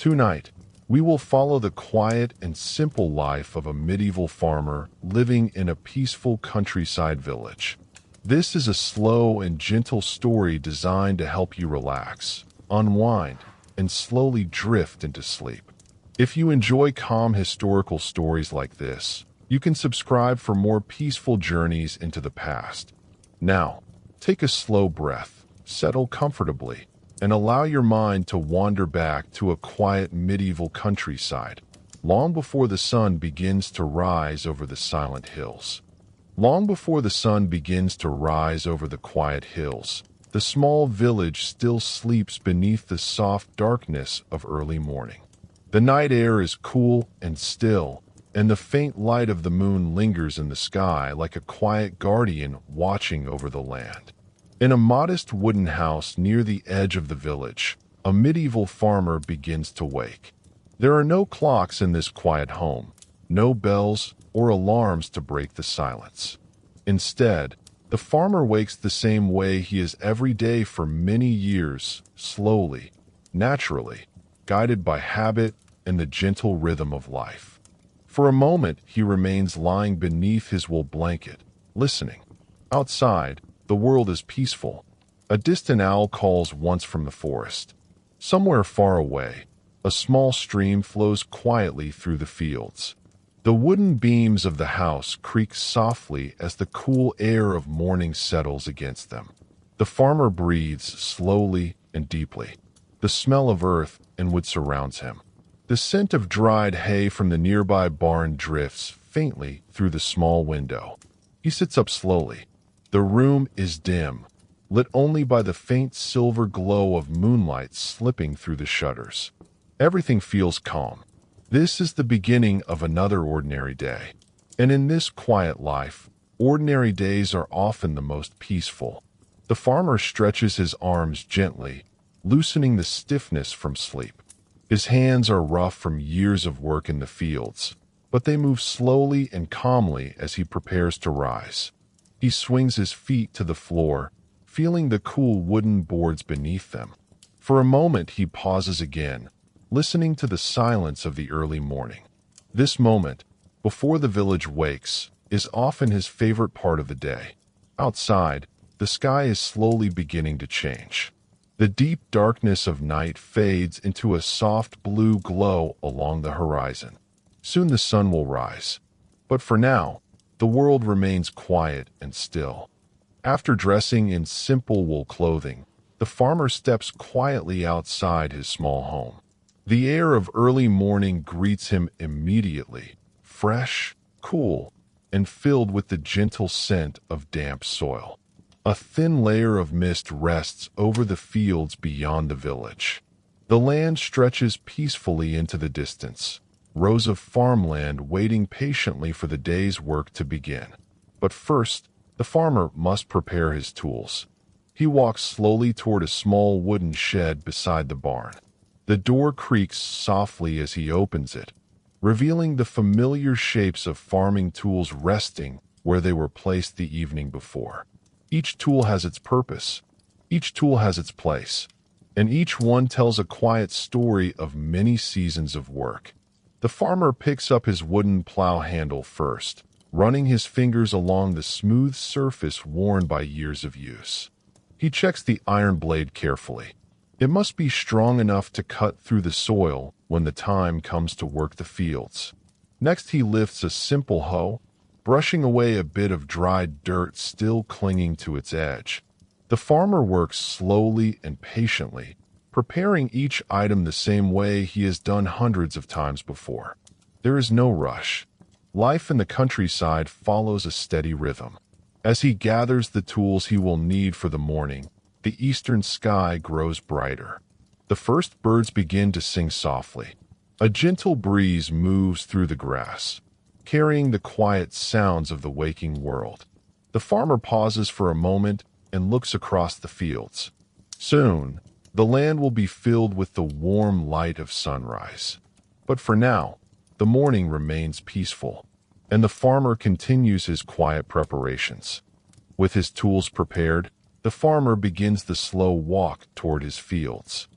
Tonight, we will follow the quiet and simple life of a medieval farmer living in a peaceful countryside village. This is a slow and gentle story designed to help you relax, unwind, and slowly drift into sleep. If you enjoy calm historical stories like this, you can subscribe for more peaceful journeys into the past. Now, take a slow breath, settle comfortably, and allow your mind to wander back to a quiet medieval countryside, long before the sun begins to rise over the silent hills. Long before the sun begins to rise over the quiet hills, the small village still sleeps beneath the soft darkness of early morning. The night air is cool and still, and the faint light of the moon lingers in the sky like a quiet guardian watching over the land. In a modest wooden house near the edge of the village, a medieval farmer begins to wake. There are no clocks in this quiet home, no bells or alarms to break the silence. Instead, the farmer wakes the same way he is every day for many years, slowly, naturally, guided by habit and the gentle rhythm of life. For a moment, he remains lying beneath his wool blanket, listening. Outside, the world is peaceful. A distant owl calls once from the forest. Somewhere far away, a small stream flows quietly through the fields. The wooden beams of the house creak softly as the cool air of morning settles against them. The farmer breathes slowly and deeply. The smell of earth and wood surrounds him. The scent of dried hay from the nearby barn drifts faintly through the small window. He sits up slowly. The room is dim, lit only by the faint silver glow of moonlight slipping through the shutters. Everything feels calm. This is the beginning of another ordinary day. And in this quiet life, ordinary days are often the most peaceful. The farmer stretches his arms gently, loosening the stiffness from sleep. His hands are rough from years of work in the fields, but they move slowly and calmly as he prepares to rise. He swings his feet to the floor, feeling the cool wooden boards beneath them. For a moment he pauses again, listening to the silence of the early morning. This moment, before the village wakes, is often his favorite part of the day. Outside, the sky is slowly beginning to change. The deep darkness of night fades into a soft blue glow along the horizon. Soon the sun will rise. But for now, the world remains quiet and still. After dressing in simple wool clothing, the farmer steps quietly outside his small home. The air of early morning greets him immediately, fresh, cool, and filled with the gentle scent of damp soil. A thin layer of mist rests over the fields beyond the village. The land stretches peacefully into the distance, rows of farmland waiting patiently for the day's work to begin. But first, the farmer must prepare his tools. He walks slowly toward a small wooden shed beside the barn. The door creaks softly as he opens it, revealing the familiar shapes of farming tools resting where they were placed the evening before. Each tool has its purpose, each tool has its place, and each one tells a quiet story of many seasons of work. The farmer picks up his wooden plow handle first, running his fingers along the smooth surface worn by years of use. He checks the iron blade carefully. It must be strong enough to cut through the soil when the time comes to work the fields. Next, he lifts a simple hoe, brushing away a bit of dried dirt still clinging to its edge. The farmer works slowly and patiently, preparing each item the same way he has done hundreds of times before. There is no rush. Life in the countryside follows a steady rhythm. As he gathers the tools he will need for the morning, the eastern sky grows brighter. The first birds begin to sing softly. A gentle breeze moves through the grass, carrying the quiet sounds of the waking world. The farmer pauses for a moment and looks across the fields. Soon, the land will be filled with the warm light of sunrise. But for now, the morning remains peaceful, and the farmer continues his quiet preparations. With his tools prepared, the farmer begins the slow walk toward his fields.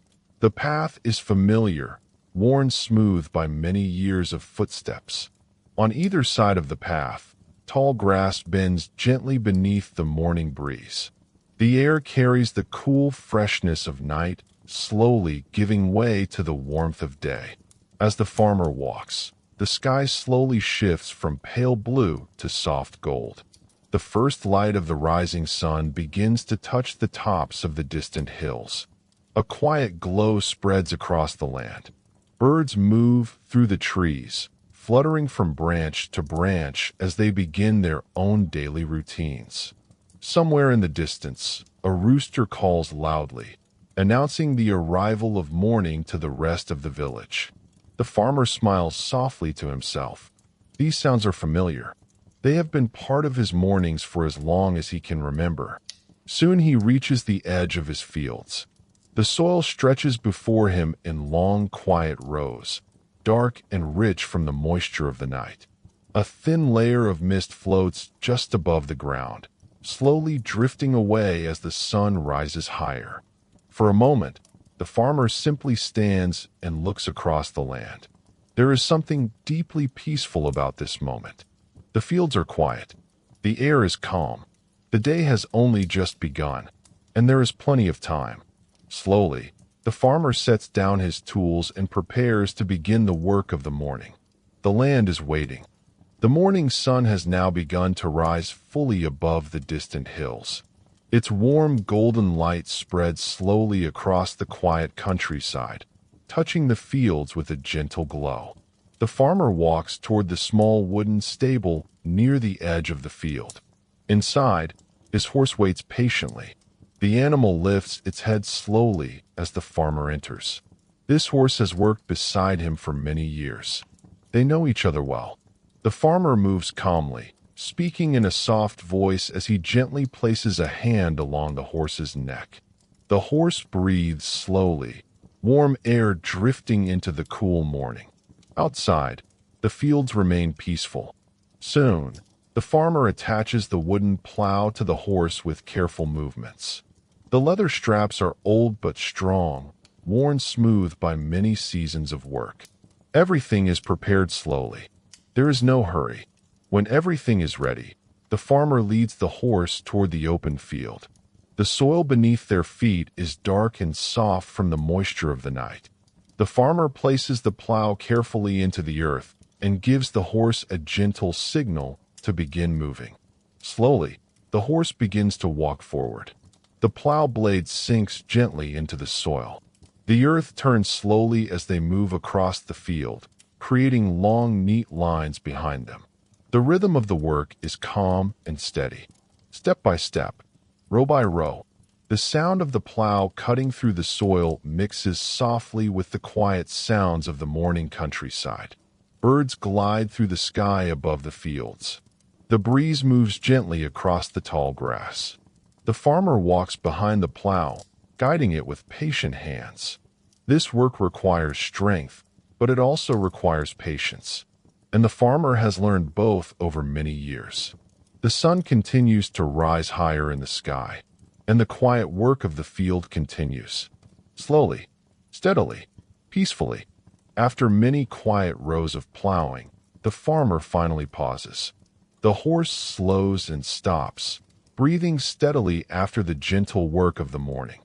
The path is familiar, worn smooth by many years of footsteps. On either side of the path, tall grass bends gently beneath the morning breeze. The air carries the cool freshness of night, slowly giving way to the warmth of day. As the farmer walks, the sky slowly shifts from pale blue to soft gold. The first light of the rising sun begins to touch the tops of the distant hills. A quiet glow spreads across the land. Birds move through the trees, fluttering from branch to branch as they begin their own daily routines. Somewhere in the distance, a rooster calls loudly, announcing the arrival of morning to the rest of the village. The farmer smiles softly to himself. These sounds are familiar. They have been part of his mornings for as long as he can remember. Soon he reaches the edge of his fields. The soil stretches before him in long, quiet rows, dark and rich from the moisture of the night. A thin layer of mist floats just above the ground, slowly drifting away as the sun rises higher. For a moment, the farmer simply stands and looks across the land. There is something deeply peaceful about this moment. The fields are quiet. The air is calm. The day has only just begun, and there is plenty of time. Slowly, the farmer sets down his tools and prepares to begin the work of the morning. The land is waiting. The morning sun has now begun to rise fully above the distant hills. Its warm golden light spreads slowly across the quiet countryside, touching the fields with a gentle glow. The farmer walks toward the small wooden stable near the edge of the field. Inside, his horse waits patiently. The animal lifts its head slowly as the farmer enters. This horse has worked beside him for many years. They know each other well. The farmer moves calmly, speaking in a soft voice as he gently places a hand along the horse's neck. The horse breathes slowly, warm air drifting into the cool morning. Outside, the fields remain peaceful. Soon, the farmer attaches the wooden plow to the horse with careful movements. The leather straps are old but strong, worn smooth by many seasons of work. Everything is prepared slowly. There is no hurry. When everything is ready, the farmer leads the horse toward the open field. The soil beneath their feet is dark and soft from the moisture of the night. The farmer places the plow carefully into the earth and gives the horse a gentle signal to begin moving. Slowly, the horse begins to walk forward. The plow blade sinks gently into the soil. The earth turns slowly as they move across the field, creating long, neat lines behind them. The rhythm of the work is calm and steady. Step by step, row by row, the sound of the plow cutting through the soil mixes softly with the quiet sounds of the morning countryside. Birds glide through the sky above the fields. The breeze moves gently across the tall grass. The farmer walks behind the plow, guiding it with patient hands. This work requires strength, but it also requires patience, and the farmer has learned both over many years. The sun continues to rise higher in the sky, and the quiet work of the field continues. Slowly, steadily, peacefully. After many quiet rows of plowing, the farmer finally pauses. The horse slows and stops, breathing steadily after the gentle work of the morning.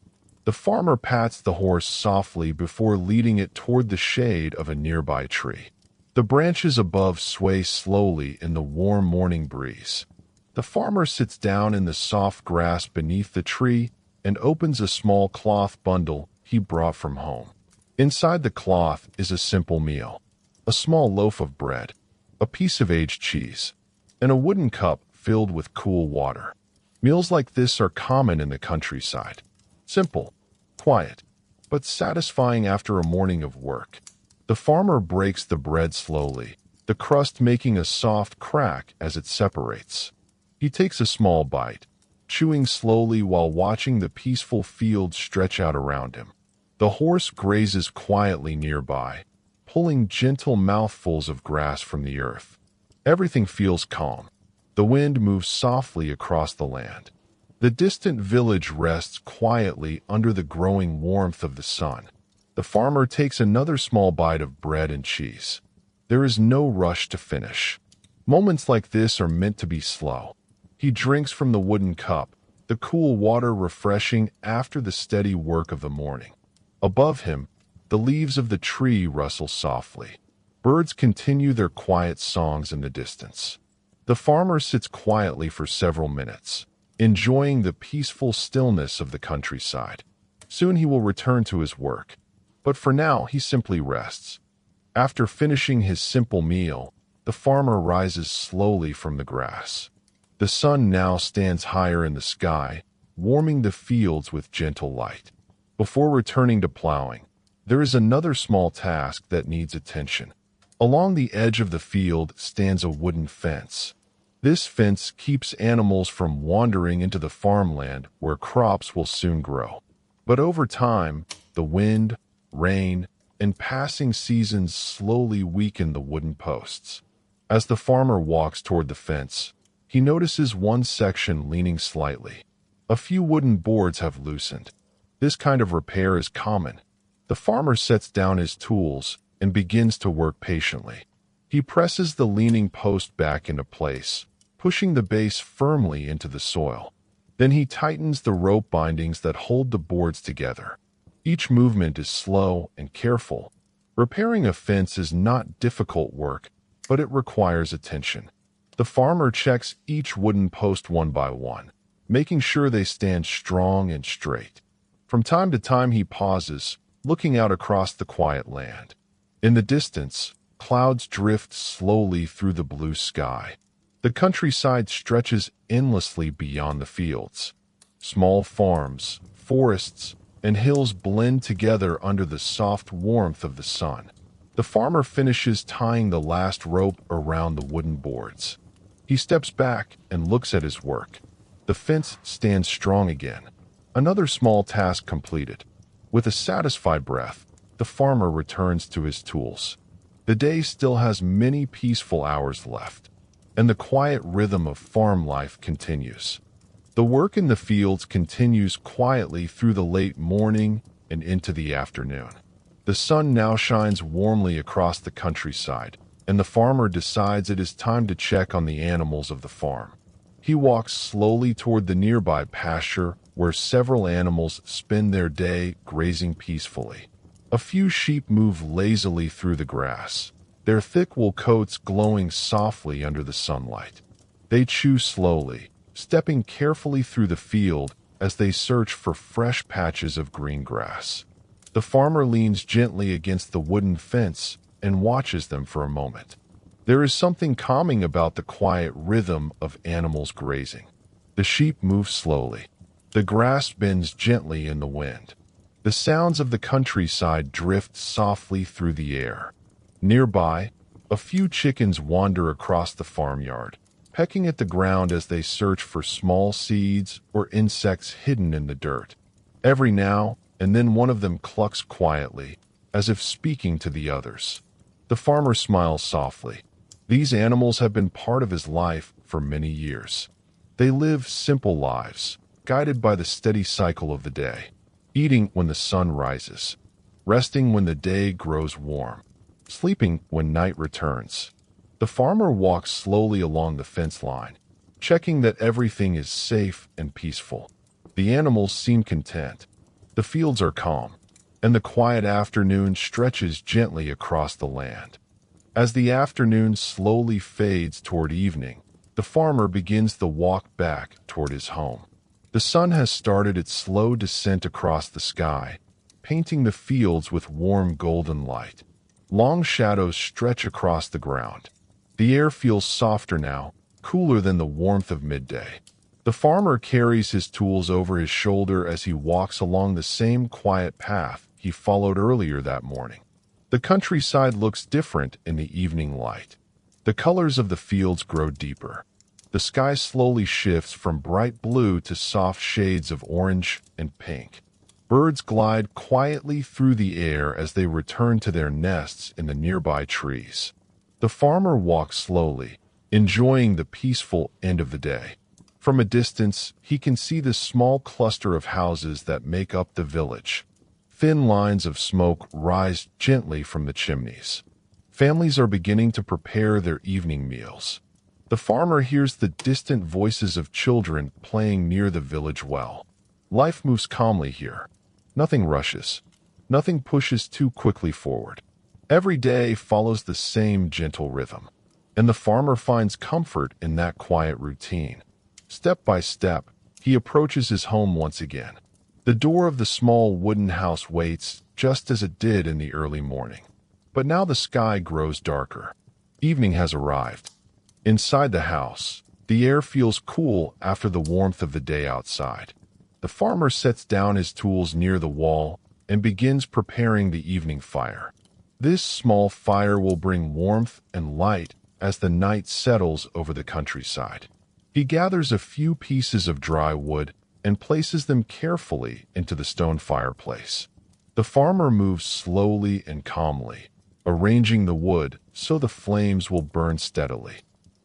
The farmer pats the horse softly before leading it toward the shade of a nearby tree. The branches above sway slowly in the warm morning breeze. The farmer sits down in the soft grass beneath the tree and opens a small cloth bundle he brought from home. Inside the cloth is a simple meal: a small loaf of bread, a piece of aged cheese, and a wooden cup filled with cool water. Meals like this are common in the countryside. Simple, quiet, but satisfying after a morning of work. The farmer breaks the bread slowly, the crust making a soft crack as it separates. He takes a small bite, chewing slowly while watching the peaceful fields stretch out around him. The horse grazes quietly nearby, pulling gentle mouthfuls of grass from the earth. Everything feels calm. The wind moves softly across the land. The distant village rests quietly under the growing warmth of the sun. The farmer takes another small bite of bread and cheese. There is no rush to finish. Moments like this are meant to be slow. He drinks from the wooden cup, the cool water refreshing after the steady work of the morning. Above him, the leaves of the tree rustle softly. Birds continue their quiet songs in the distance. The farmer sits quietly for several minutes, enjoying the peaceful stillness of the countryside. Soon he will return to his work, but for now he simply rests. After finishing his simple meal, the farmer rises slowly from the grass. The sun now stands higher in the sky, warming the fields with gentle light. Before returning to plowing, there is another small task that needs attention. Along the edge of the field stands a wooden fence. This fence keeps animals from wandering into the farmland where crops will soon grow. But over time, the wind, rain, and passing seasons slowly weaken the wooden posts. As the farmer walks toward the fence, he notices one section leaning slightly. A few wooden boards have loosened. This kind of repair is common. The farmer sets down his tools and begins to work patiently. He presses the leaning post back into place, pushing the base firmly into the soil. Then he tightens the rope bindings that hold the boards together. Each movement is slow and careful. Repairing a fence is not difficult work, but it requires attention. The farmer checks each wooden post one by one, making sure they stand strong and straight. From time to time he pauses, looking out across the quiet land. In the distance, clouds drift slowly through the blue sky. The countryside stretches endlessly beyond the fields. Small farms, forests, and hills blend together under the soft warmth of the sun. The farmer finishes tying the last rope around the wooden boards. He steps back and looks at his work. The fence stands strong again. Another small task completed. With a satisfied breath, the farmer returns to his tools. The day still has many peaceful hours left, and the quiet rhythm of farm life continues. The work in the fields continues quietly through the late morning and into the afternoon. The sun now shines warmly across the countryside, and the farmer decides it is time to check on the animals of the farm. He walks slowly toward the nearby pasture where several animals spend their day grazing peacefully. A few sheep move lazily through the grass, their thick wool coats glowing softly under the sunlight. They chew slowly, stepping carefully through the field as they search for fresh patches of green grass. The farmer leans gently against the wooden fence and watches them for a moment. There is something calming about the quiet rhythm of animals grazing. The sheep move slowly. The grass bends gently in the wind. The sounds of the countryside drift softly through the air. Nearby, a few chickens wander across the farmyard, pecking at the ground as they search for small seeds or insects hidden in the dirt. Every now and then one of them clucks quietly, as if speaking to the others. The farmer smiles softly. These animals have been part of his life for many years. They live simple lives, guided by the steady cycle of the day, eating when the sun rises, resting when the day grows warm, sleeping when night returns. The farmer walks slowly along the fence line, checking that everything is safe and peaceful. The animals seem content. The fields are calm, and the quiet afternoon stretches gently across the land. As the afternoon slowly fades toward evening, the farmer begins the walk back toward his home. The sun has started its slow descent across the sky, painting the fields with warm golden light. Long shadows stretch across the ground. The air feels softer now, cooler than the warmth of midday. The farmer carries his tools over his shoulder as he walks along the same quiet path he followed earlier that morning. The countryside looks different in the evening light. The colors of the fields grow deeper. The sky slowly shifts from bright blue to soft shades of orange and pink. Birds glide quietly through the air as they return to their nests in the nearby trees. The farmer walks slowly, enjoying the peaceful end of the day. From a distance, he can see the small cluster of houses that make up the village. Thin lines of smoke rise gently from the chimneys. Families are beginning to prepare their evening meals. The farmer hears the distant voices of children playing near the village well. Life moves calmly here. Nothing rushes. Nothing pushes too quickly forward. Every day follows the same gentle rhythm, and the farmer finds comfort in that quiet routine. Step by step, he approaches his home once again. The door of the small wooden house waits just as it did in the early morning. But now the sky grows darker. Evening has arrived. Inside the house, the air feels cool after the warmth of the day outside. The farmer sets down his tools near the wall and begins preparing the evening fire. This small fire will bring warmth and light as the night settles over the countryside. He gathers a few pieces of dry wood and places them carefully into the stone fireplace. The farmer moves slowly and calmly, arranging the wood so the flames will burn steadily.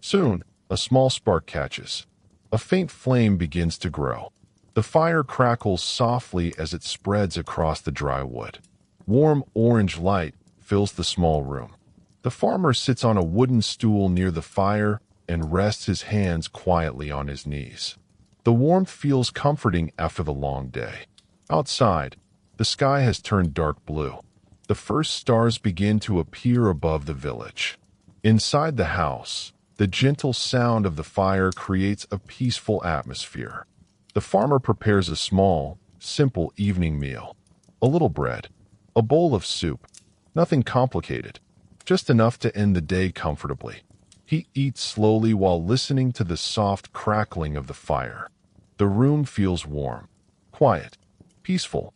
Soon, a small spark catches. A faint flame begins to grow. The fire crackles softly as it spreads across the dry wood. Warm orange light fills the small room. The farmer sits on a wooden stool near the fire and rests his hands quietly on his knees. The warmth feels comforting after the long day. Outside, the sky has turned dark blue. The first stars begin to appear above the village. Inside the house, the gentle sound of the fire creates a peaceful atmosphere. The farmer prepares a small, simple evening meal. A little bread, a bowl of soup, nothing complicated, just enough to end the day comfortably. He eats slowly while listening to the soft crackling of the fire. The room feels warm, quiet, peaceful.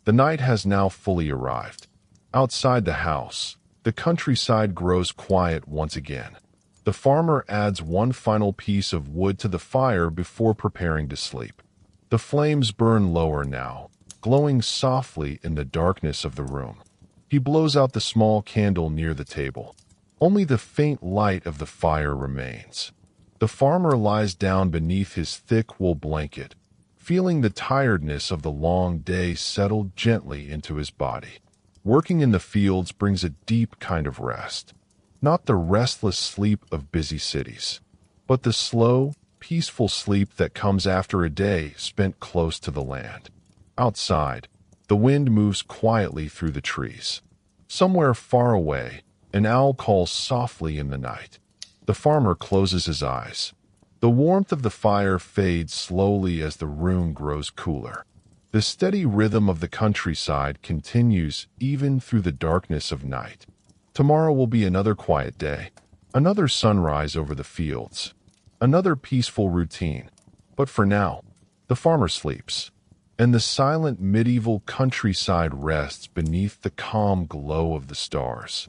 The night has now fully arrived. Outside the house, the countryside grows quiet once again. The farmer adds one final piece of wood to the fire before preparing to sleep. The flames burn lower now, glowing softly in the darkness of the room. He blows out the small candle near the table. Only the faint light of the fire remains. The farmer lies down beneath his thick wool blanket, feeling the tiredness of the long day settle gently into his body. Working in the fields brings a deep kind of rest. Not the restless sleep of busy cities, but the slow, peaceful sleep that comes after a day spent close to the land. Outside, the wind moves quietly through the trees. Somewhere far away, an owl calls softly in the night. The farmer closes his eyes. The warmth of the fire fades slowly as the room grows cooler. The steady rhythm of the countryside continues even through the darkness of night. Tomorrow will be another quiet day, another sunrise over the fields, another peaceful routine. But for now, the farmer sleeps, and the silent medieval countryside rests beneath the calm glow of the stars.